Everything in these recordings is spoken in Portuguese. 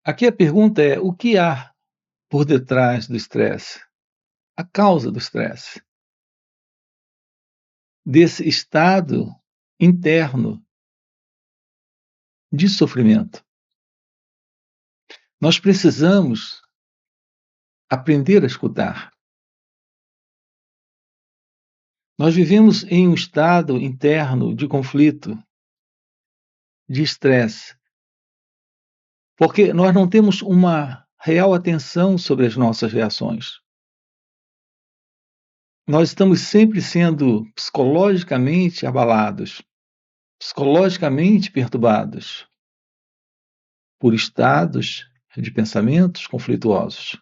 Aqui a pergunta é: o que há por detrás do estresse? A causa do estresse, desse estado interno de sofrimento. Nós precisamos aprender a escutar. Nós vivemos em um estado interno de conflito, de estresse, porque nós não temos uma real atenção sobre as nossas reações. Nós estamos sempre sendo psicologicamente abalados, psicologicamente perturbados por estados de pensamentos conflituosos.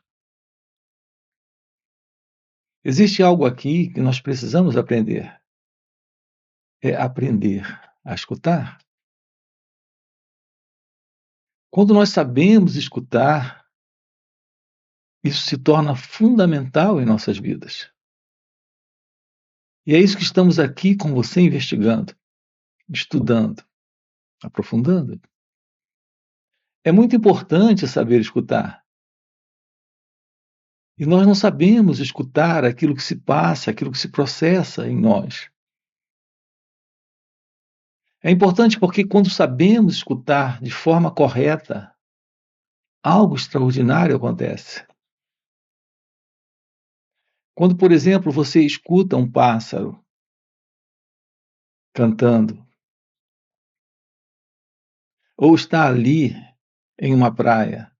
Existe algo aqui que nós precisamos aprender. É aprender a escutar. Quando nós sabemos escutar, isso se torna fundamental em nossas vidas. E é isso que estamos aqui com você investigando, estudando, aprofundando. É muito importante saber escutar. E nós não sabemos escutar aquilo que se passa, aquilo que se processa em nós. É importante porque quando sabemos escutar de forma correta, algo extraordinário acontece. Quando, por exemplo, você escuta um pássaro cantando, ou está ali em uma praia,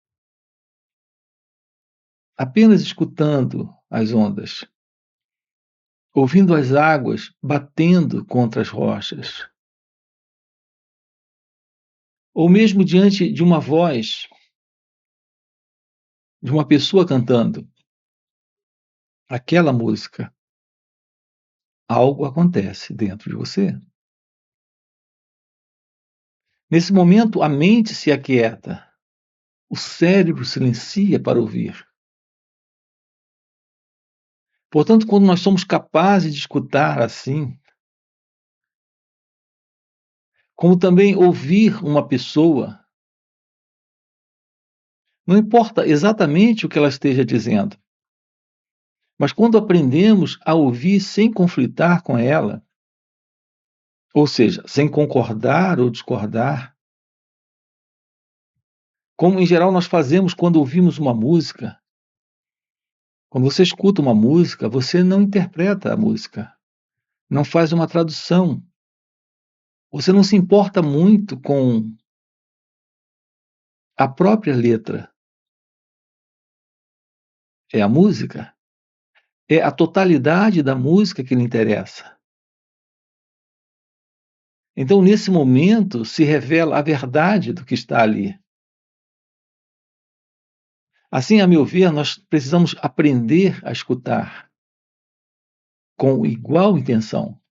apenas escutando as ondas, ouvindo as águas batendo contra as rochas, ou mesmo diante de uma voz de uma pessoa cantando aquela música, algo acontece dentro de você. Nesse momento, a mente se aquieta, o cérebro silencia para ouvir. Portanto, quando nós somos capazes de escutar assim, como também ouvir uma pessoa, não importa exatamente o que ela esteja dizendo, mas quando aprendemos a ouvir sem conflitar com ela, ou seja, sem concordar ou discordar, como em geral nós fazemos quando ouvimos uma música. Quando você escuta uma música, você não interpreta a música, não faz uma tradução. Você não se importa muito com a própria letra. É a música, é a totalidade da música que lhe interessa. Então, nesse momento, se revela a verdade do que está ali. Assim, a meu ver, nós precisamos aprender a escutar com igual intenção.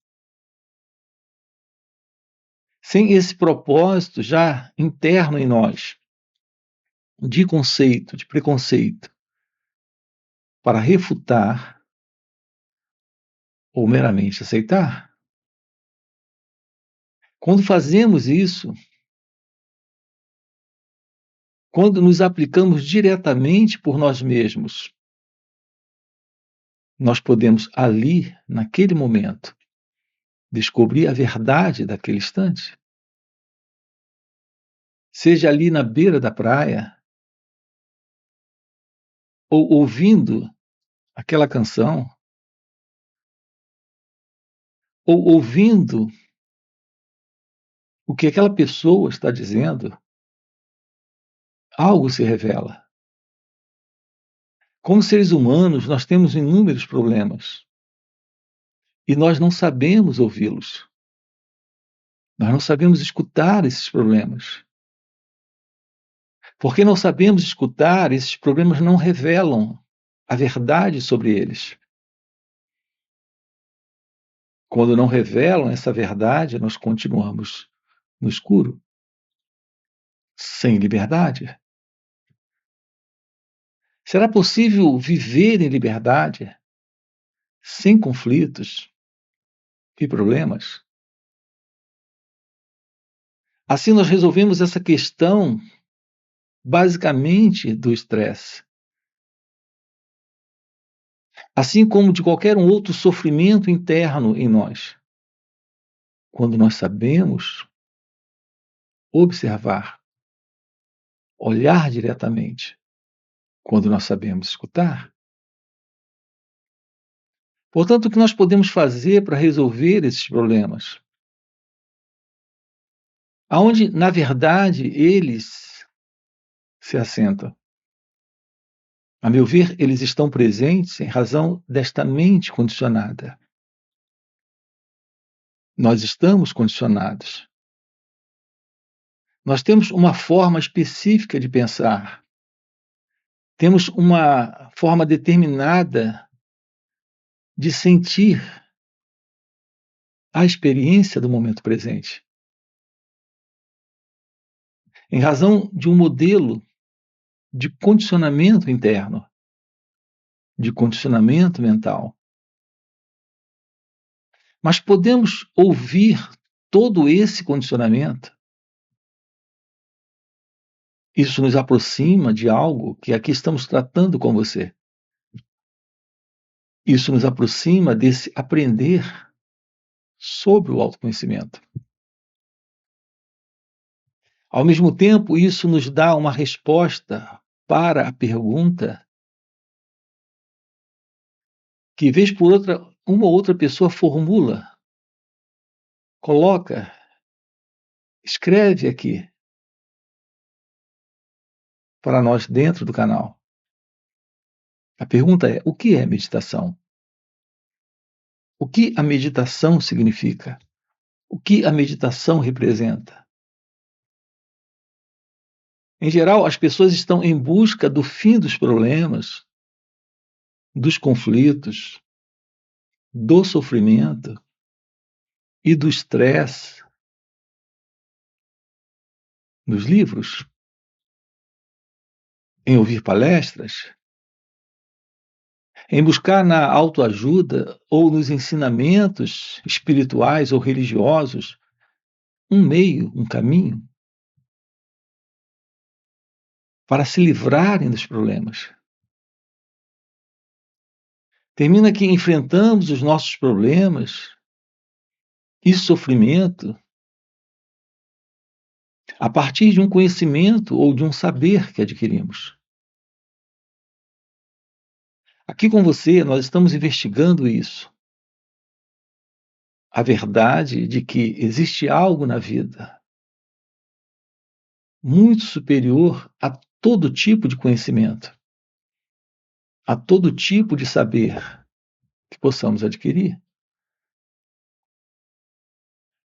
Sem esse propósito já interno em nós, de conceito, de preconceito, para refutar ou meramente aceitar. Quando fazemos isso, quando nos aplicamos diretamente por nós mesmos, nós podemos ali, naquele momento, descobrir a verdade daquele instante. Seja ali na beira da praia, ou ouvindo aquela canção, ou ouvindo o que aquela pessoa está dizendo, algo se revela. Como seres humanos, nós temos inúmeros problemas e nós não sabemos ouvi-los. Nós não sabemos escutar esses problemas. Porque não sabemos escutar, esses problemas não revelam a verdade sobre eles. Quando não revelam essa verdade, nós continuamos no escuro, sem liberdade. Será possível viver em liberdade, sem conflitos e problemas? Assim, nós resolvemos essa questão basicamente do estresse, assim como de qualquer um outro sofrimento interno em nós. Quando nós sabemos observar, olhar diretamente, quando nós sabemos escutar. Portanto, o que nós podemos fazer para resolver esses problemas? Aonde, na verdade, eles se assentam? A meu ver, eles estão presentes em razão desta mente condicionada. Nós estamos condicionados. Nós temos uma forma específica de pensar. Temos uma forma determinada de sentir a experiência do momento presente. Em razão de um modelo de condicionamento interno, de condicionamento mental. Mas podemos ouvir todo esse condicionamento. Isso nos aproxima de algo que aqui estamos tratando com você. Isso nos aproxima desse aprender sobre o autoconhecimento. Ao mesmo tempo, isso nos dá uma resposta para a pergunta que, vez por outra, uma ou outra pessoa formula, coloca, escreve aqui para nós dentro do canal. A pergunta é: o que é meditação? O que a meditação significa? O que a meditação representa? Em geral, as pessoas estão em busca do fim dos problemas, dos conflitos, do sofrimento e do estresse nos livros, em ouvir palestras, em buscar na autoajuda ou nos ensinamentos espirituais ou religiosos um meio, um caminho para se livrarem dos problemas. Termina que enfrentamos os nossos problemas e sofrimento a partir de um conhecimento ou de um saber que adquirimos. Aqui com você, nós estamos investigando isso. A verdade de que existe algo na vida muito superior a todo tipo de conhecimento, a todo tipo de saber que possamos adquirir.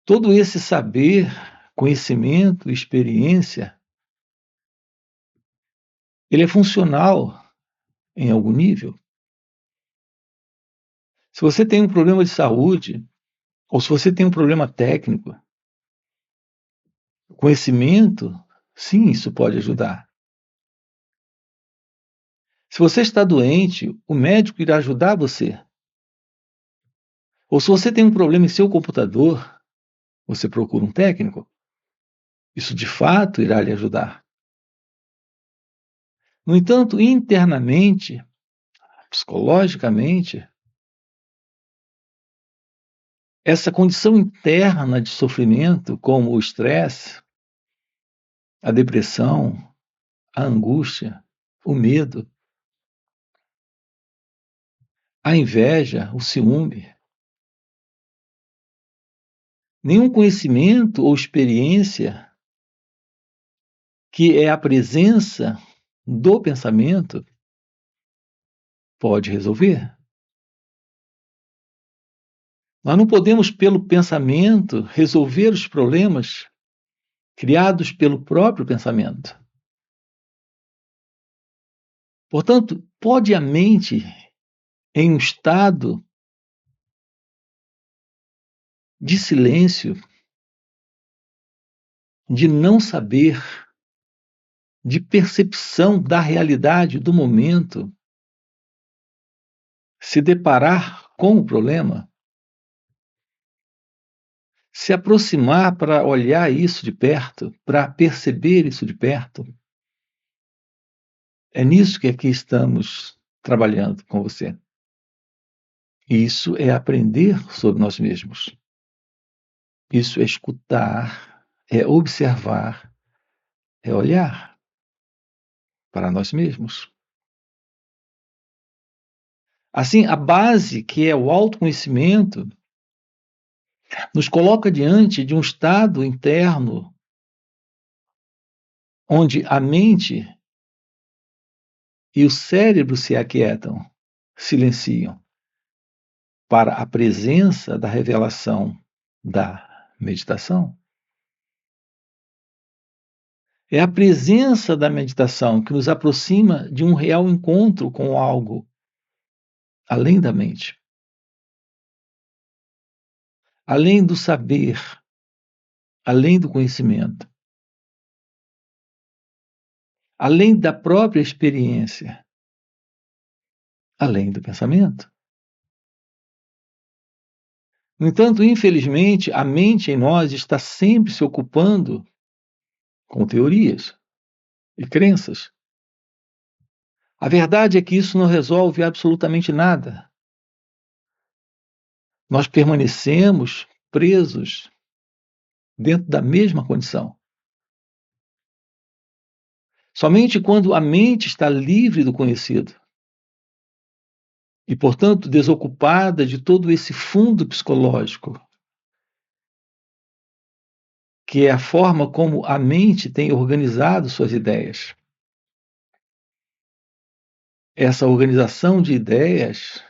Todo esse saber, conhecimento, experiência, ele é funcional em algum nível. Se você tem um problema de saúde, ou se você tem um problema técnico, o conhecimento, sim, isso pode ajudar. Se você está doente, o médico irá ajudar você. Ou se você tem um problema em seu computador, você procura um técnico. Isso de fato irá lhe ajudar. No entanto, internamente, psicologicamente, essa condição interna de sofrimento, como o estresse, a depressão, a angústia, o medo, a inveja, o ciúme, nenhum conhecimento ou experiência que é a presença do pensamento pode resolver. Nós não podemos, pelo pensamento, resolver os problemas criados pelo próprio pensamento. Portanto, pode a mente, em um estado de silêncio, de não saber, de percepção da realidade do momento, se deparar com o problema, se aproximar para olhar isso de perto, para perceber isso de perto, É nisso que aqui estamos trabalhando com você. Isso é aprender sobre nós mesmos. Isso é escutar, é observar, é olhar para nós mesmos. Assim, a base, que é o autoconhecimento, nos coloca diante de um estado interno onde a mente e o cérebro se aquietam, silenciam, para a presença da revelação da meditação. É a presença da meditação que nos aproxima de um real encontro com algo além da mente, além do saber, além do conhecimento, além da própria experiência, além do pensamento. No entanto, infelizmente, a mente em nós está sempre se ocupando com teorias e crenças. A verdade é que isso não resolve absolutamente nada. Nós permanecemos presos dentro da mesma condição. Somente quando a mente está livre do conhecido e, portanto, desocupada de todo esse fundo psicológico, que é a forma como a mente tem organizado suas ideias. Essa organização de ideias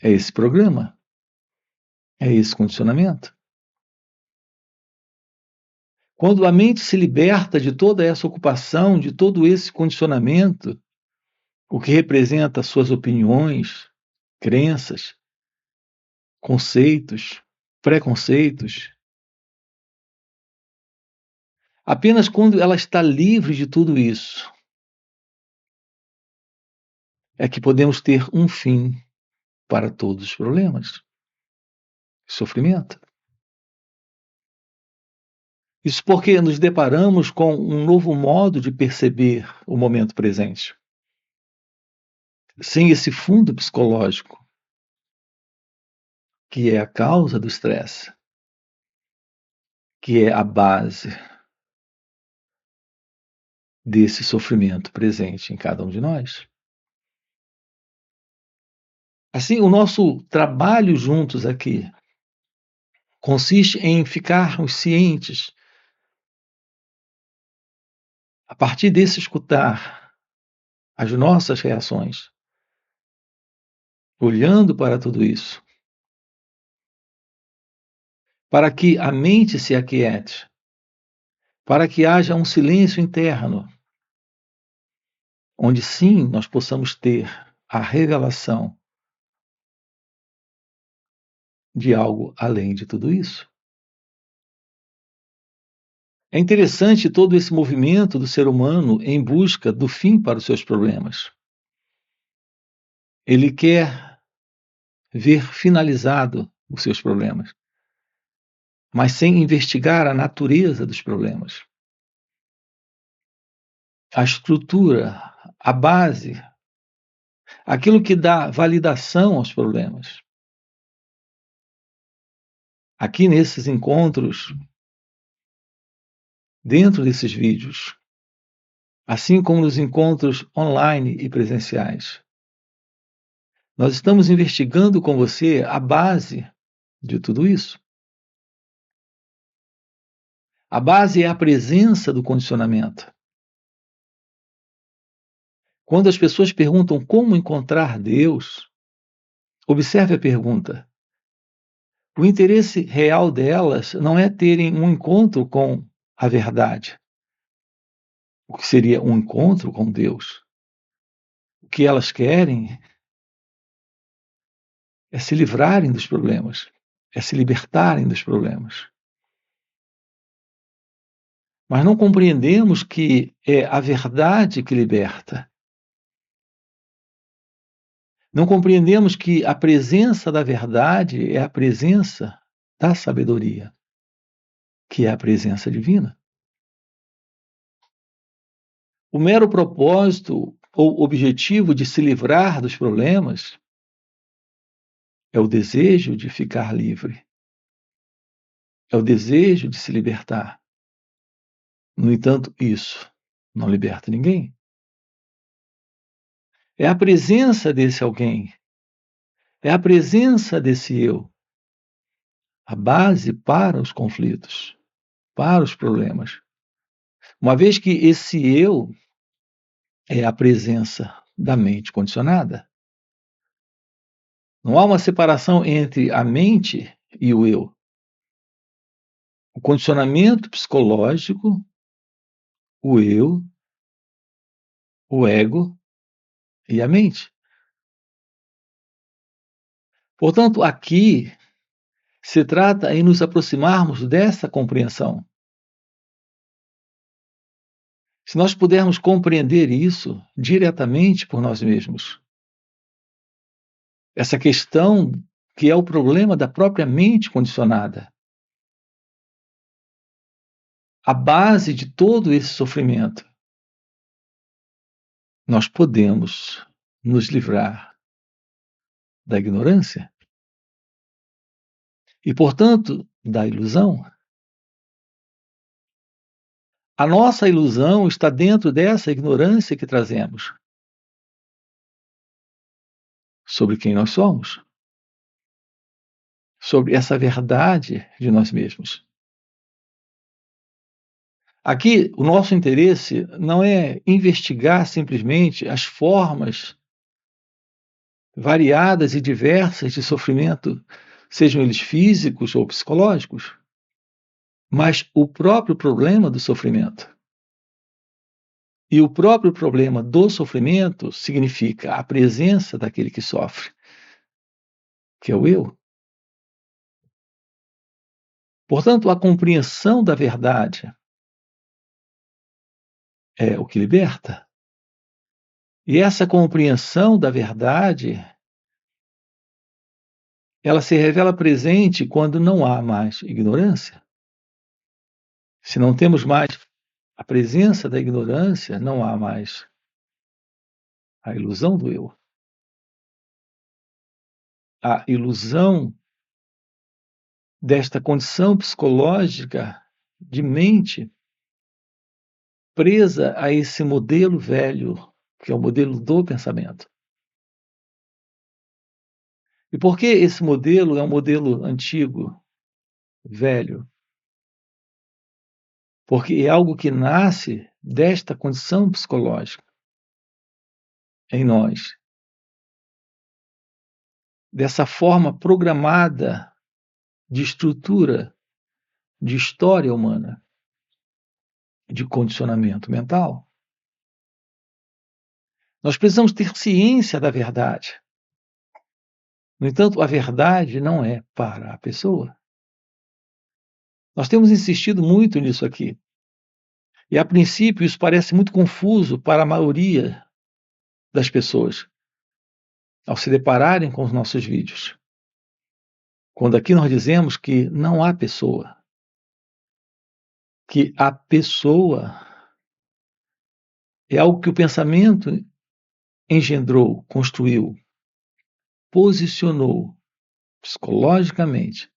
é esse programa, é esse condicionamento. Quando a mente se liberta de toda essa ocupação, de todo esse condicionamento, o que representa suas opiniões, crenças, conceitos, preconceitos, apenas quando ela está livre de tudo isso é que podemos ter um fim para todos os problemas, sofrimento. Isso porque nos deparamos com um novo modo de perceber o momento presente. Sem esse fundo psicológico, que é a causa do estresse, que é a base desse sofrimento presente em cada um de nós. Assim, o nosso trabalho juntos aqui consiste em ficarmos cientes, a partir desse escutar as nossas reações, olhando para tudo isso, para que a mente se aquiete, para que haja um silêncio interno, onde sim nós possamos ter a revelação de algo além de tudo isso. É interessante todo esse movimento do ser humano em busca do fim para os seus problemas. Ele quer ver finalizado os seus problemas, mas sem investigar a natureza dos problemas. A estrutura, a base, aquilo que dá validação aos problemas. Aqui nesses encontros, dentro desses vídeos, assim como nos encontros online e presenciais, nós estamos investigando com você a base de tudo isso. A base é a presença do condicionamento. Quando as pessoas perguntam como encontrar Deus, observe a pergunta. O interesse real delas não é terem um encontro com a verdade, o que seria um encontro com Deus. O que elas querem é se livrarem dos problemas, é se libertarem dos problemas. Mas não compreendemos que é a verdade que liberta. Não compreendemos que a presença da verdade é a presença da sabedoria, que é a presença divina. O mero propósito ou objetivo de se livrar dos problemas é o desejo de ficar livre, é o desejo de se libertar. No entanto, isso não liberta ninguém. É a presença desse alguém, é a presença desse eu, a base para os conflitos, para os problemas. Uma vez que esse eu é a presença da mente condicionada, não há uma separação entre a mente e o eu. O condicionamento psicológico, o eu, o ego e a mente. Portanto, aqui se trata em nos aproximarmos dessa compreensão. Se nós pudermos compreender isso diretamente por nós mesmos, essa questão que é o problema da própria mente condicionada, a base de todo esse sofrimento, nós podemos nos livrar da ignorância e, portanto, da ilusão. A nossa ilusão está dentro dessa ignorância que trazemos sobre quem nós somos, sobre essa verdade de nós mesmos. Aqui, o nosso interesse não é investigar simplesmente as formas variadas e diversas de sofrimento, sejam eles físicos ou psicológicos, mas o próprio problema do sofrimento. E o próprio problema do sofrimento significa a presença daquele que sofre, que é o eu. Portanto, a compreensão da verdade é o que liberta. E essa compreensão da verdade, ela se revela presente quando não há mais ignorância. Se não temos mais a presença da ignorância, não há mais a ilusão do eu. A ilusão desta condição psicológica de mente presa a esse modelo velho, que é o modelo do pensamento. E por que esse modelo é um modelo antigo, velho? Porque é algo que nasce desta condição psicológica em nós, dessa forma programada de estrutura, de história humana, de condicionamento mental. Nós precisamos ter ciência da verdade. No entanto, a verdade não é para a pessoa. Nós temos insistido muito nisso aqui. E, a princípio, isso parece muito confuso para a maioria das pessoas ao se depararem com os nossos vídeos. Quando aqui nós dizemos que não há pessoa, que a pessoa é algo que o pensamento engendrou, construiu, posicionou psicologicamente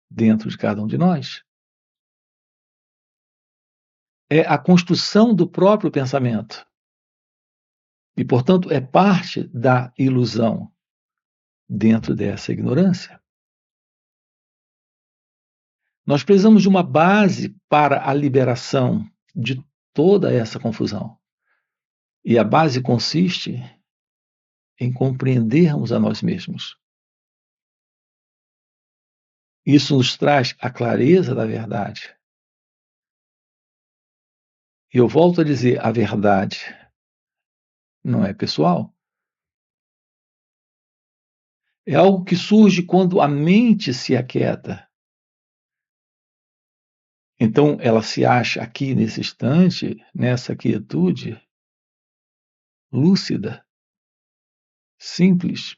dentro de cada um de nós. É a construção do próprio pensamento. E, portanto, é parte da ilusão dentro dessa ignorância. Nós precisamos de uma base para a liberação de toda essa confusão. E a base consiste em compreendermos a nós mesmos. Isso nos traz a clareza da verdade. E eu volto a dizer, a verdade não é pessoal. É algo que surge quando a mente se aquieta. Então, ela se acha aqui nesse instante, nessa quietude, lúcida, simples,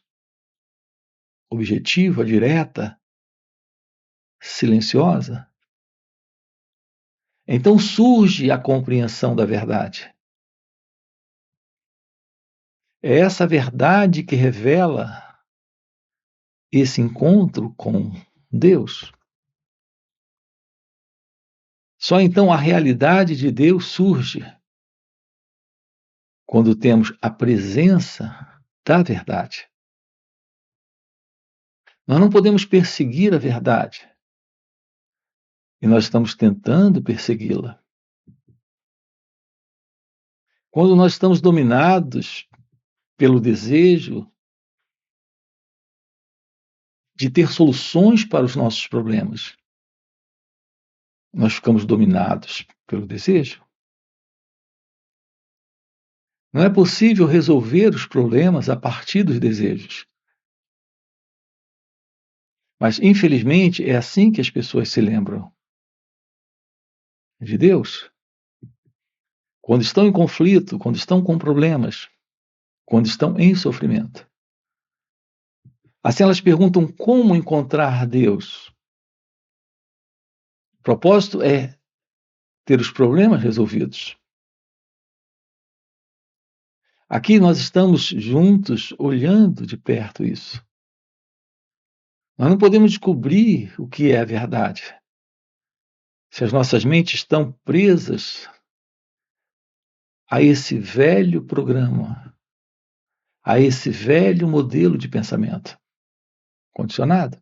objetiva, direta, silenciosa. Então surge a compreensão da verdade. É essa verdade que revela esse encontro com Deus. Só então a realidade de Deus surge quando temos a presença da verdade. Nós não podemos perseguir a verdade, e nós estamos tentando persegui-la. Quando nós estamos dominados pelo desejo de ter soluções para os nossos problemas, nós ficamos dominados pelo desejo. Não é possível resolver os problemas a partir dos desejos. Mas, infelizmente, é assim que as pessoas se lembram de Deus. Quando estão em conflito, quando estão com problemas, quando estão em sofrimento. Assim elas perguntam como encontrar Deus. O propósito é ter os problemas resolvidos. Aqui nós estamos juntos, olhando de perto isso. Nós não podemos descobrir o que é a verdade se as nossas mentes estão presas a esse velho programa, a esse velho modelo de pensamento condicionado.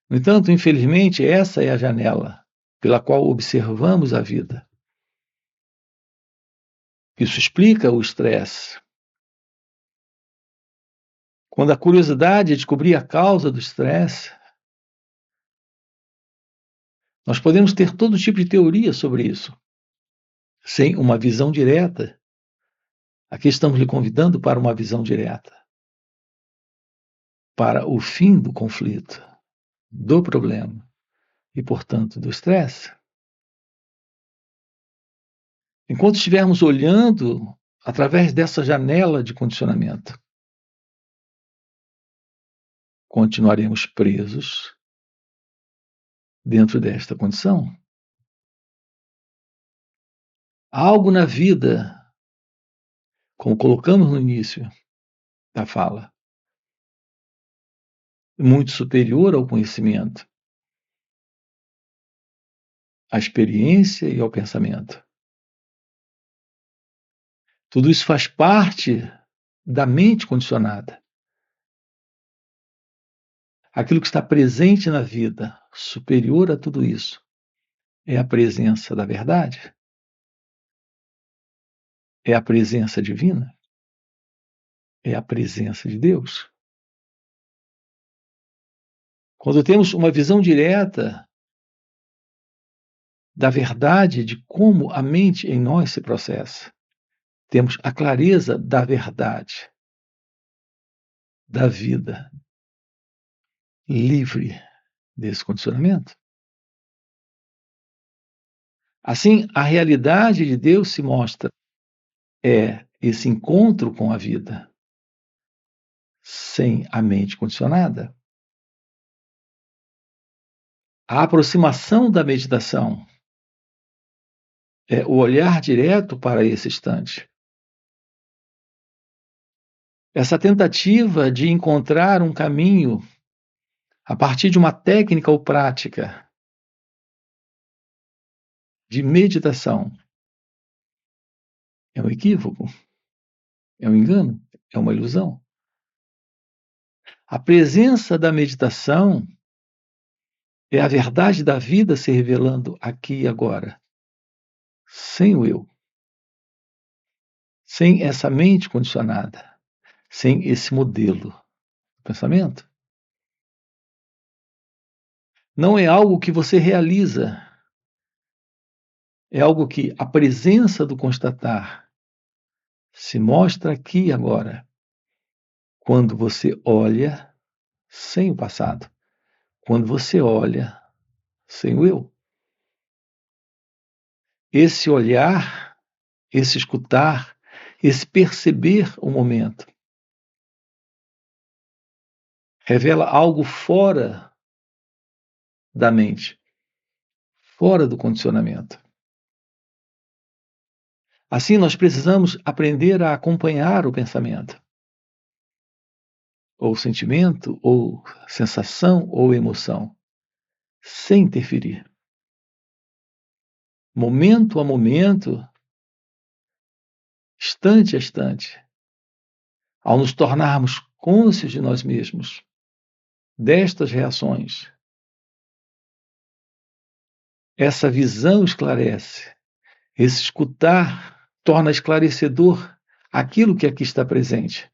No entanto, infelizmente, essa é a janela pela qual observamos a vida. Isso explica o estresse. Quando a curiosidade é descobrir a causa do estresse, nós podemos ter todo tipo de teoria sobre isso, sem uma visão direta. Aqui estamos lhe convidando para uma visão direta, para o fim do conflito, do problema e, portanto, do estresse. Enquanto estivermos olhando através dessa janela de condicionamento, continuaremos presos dentro desta condição. Há algo na vida, como colocamos no início da fala, muito superior ao conhecimento, à experiência e ao pensamento. Tudo isso faz parte da mente condicionada. Aquilo que está presente na vida, superior a tudo isso, é a presença da verdade, é a presença divina, é a presença de Deus. Quando temos uma visão direta da verdade de como a mente em nós se processa, temos a clareza da verdade, da vida, livre desse condicionamento. Assim, a realidade de Deus se mostra, é esse encontro com a vida, sem a mente condicionada. A aproximação da meditação é o olhar direto para esse instante. Essa tentativa de encontrar um caminho a partir de uma técnica ou prática de meditação é um equívoco, é um engano, é uma ilusão. A presença da meditação é a verdade da vida se revelando aqui e agora, sem o eu, sem essa mente condicionada, sem esse modelo de pensamento. Não é algo que você realiza, é algo que a presença do constatar se mostra aqui e agora, quando você olha sem o passado, quando você olha sem o eu. Esse olhar, esse escutar, esse perceber o momento, revela algo fora da mente, fora do condicionamento. Assim, nós precisamos aprender a acompanhar o pensamento, ou sentimento, ou sensação, ou emoção, sem interferir. Momento a momento, instante a instante, ao nos tornarmos cônscios de nós mesmos, destas reações, essa visão esclarece, esse escutar torna esclarecedor aquilo que aqui está presente.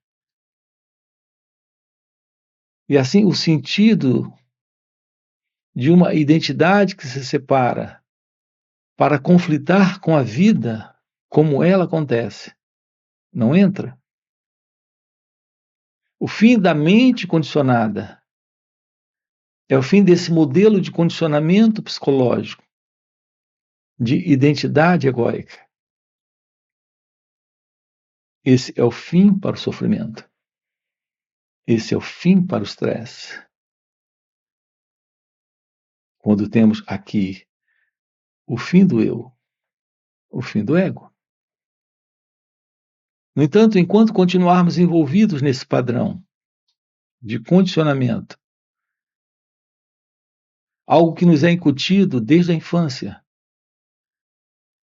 E assim, o sentido de uma identidade que se separa para conflitar com a vida como ela acontece, não entra. O fim da mente condicionada é o fim desse modelo de condicionamento psicológico, de identidade egóica. Esse é o fim para o sofrimento. Esse é o fim para o estresse. Quando temos aqui o fim do eu, o fim do ego. No entanto, enquanto continuarmos envolvidos nesse padrão de condicionamento, algo que nos é incutido desde a infância,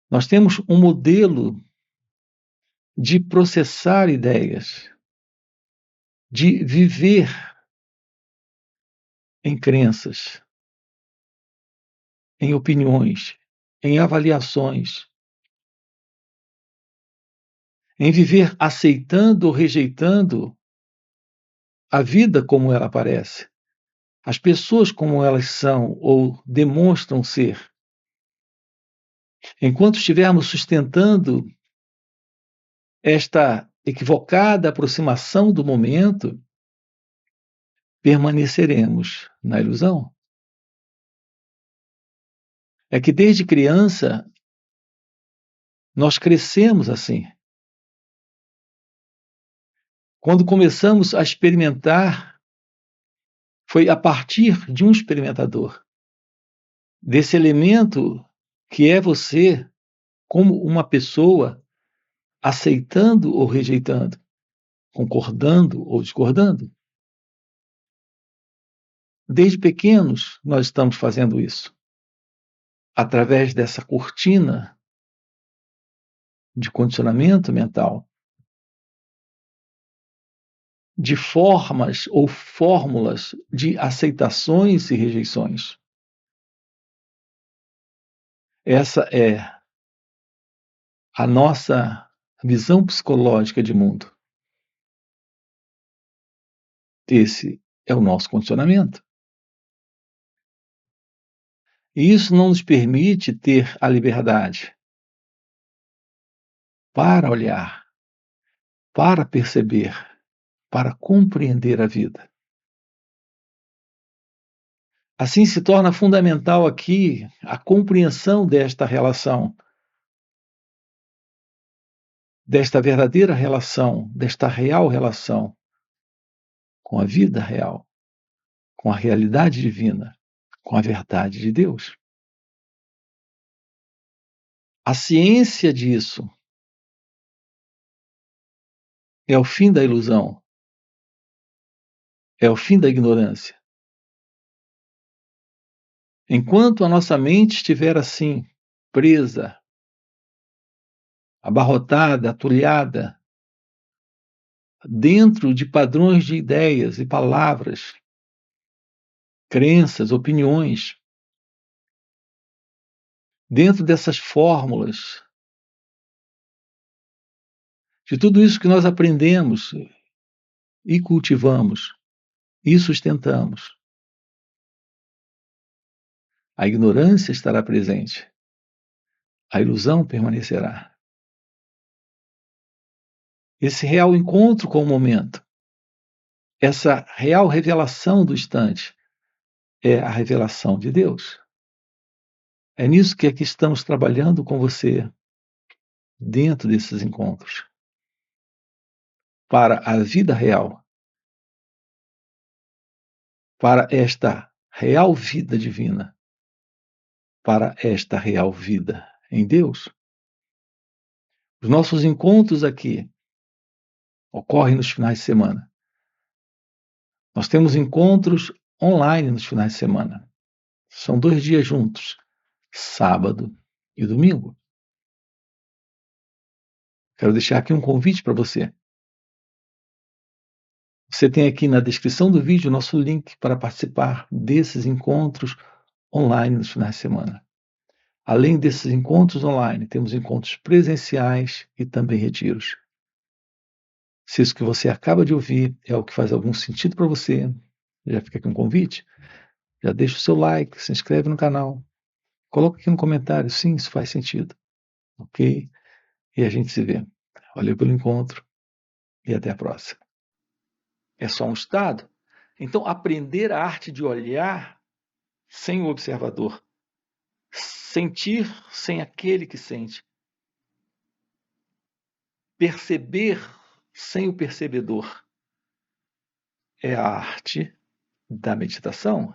nós temos um modelo de processar ideias, de viver em crenças, em opiniões, em avaliações, em viver aceitando ou rejeitando a vida como ela aparece, as pessoas como elas são ou demonstram ser. Enquanto estivermos sustentando esta equivocada aproximação do momento, permaneceremos na ilusão. É que desde criança nós crescemos assim. Quando começamos a experimentar, foi a partir de um experimentador, desse elemento que é você, como uma pessoa, aceitando ou rejeitando, concordando ou discordando. Desde pequenos, nós estamos fazendo isso, através dessa cortina de condicionamento mental, de formas ou fórmulas de aceitações e rejeições. Essa é a nossa visão psicológica de mundo. Esse é o nosso condicionamento. E isso não nos permite ter a liberdade para olhar, para perceber, para compreender a vida. Assim se torna fundamental aqui a compreensão desta relação, desta verdadeira relação, desta real relação com a vida real, com a realidade divina, com a verdade de Deus. A ciência disso é o fim da ilusão, é o fim da ignorância. Enquanto a nossa mente estiver assim, presa, abarrotada, atulhada, dentro de padrões de ideias e palavras, crenças, opiniões, dentro dessas fórmulas, de tudo isso que nós aprendemos e cultivamos e sustentamos, a ignorância estará presente, a ilusão permanecerá. Esse real encontro com o momento, essa real revelação do instante, é a revelação de Deus. É nisso que aqui estamos trabalhando com você, dentro desses encontros, para a vida real, para esta real vida divina, para esta real vida em Deus. Os nossos encontros aqui ocorrem nos finais de semana. Nós temos encontros online nos finais de semana. São 2 dias juntos, sábado e domingo. Quero deixar aqui um convite para você. Você tem aqui na descrição do vídeo o nosso link para participar desses encontros online nos finais de semana. Além desses encontros online, temos encontros presenciais e também retiros. Se isso que você acaba de ouvir é o que faz algum sentido para você, já fica aqui um convite, já deixa o seu like, se inscreve no canal, coloca aqui no comentário, sim, isso faz sentido, ok? E a gente se vê. Valeu pelo encontro e até a próxima. É só um estado? Então, aprender a arte de olhar sem o observador, sentir sem aquele que sente, perceber sem o percebedor, é a arte da meditação.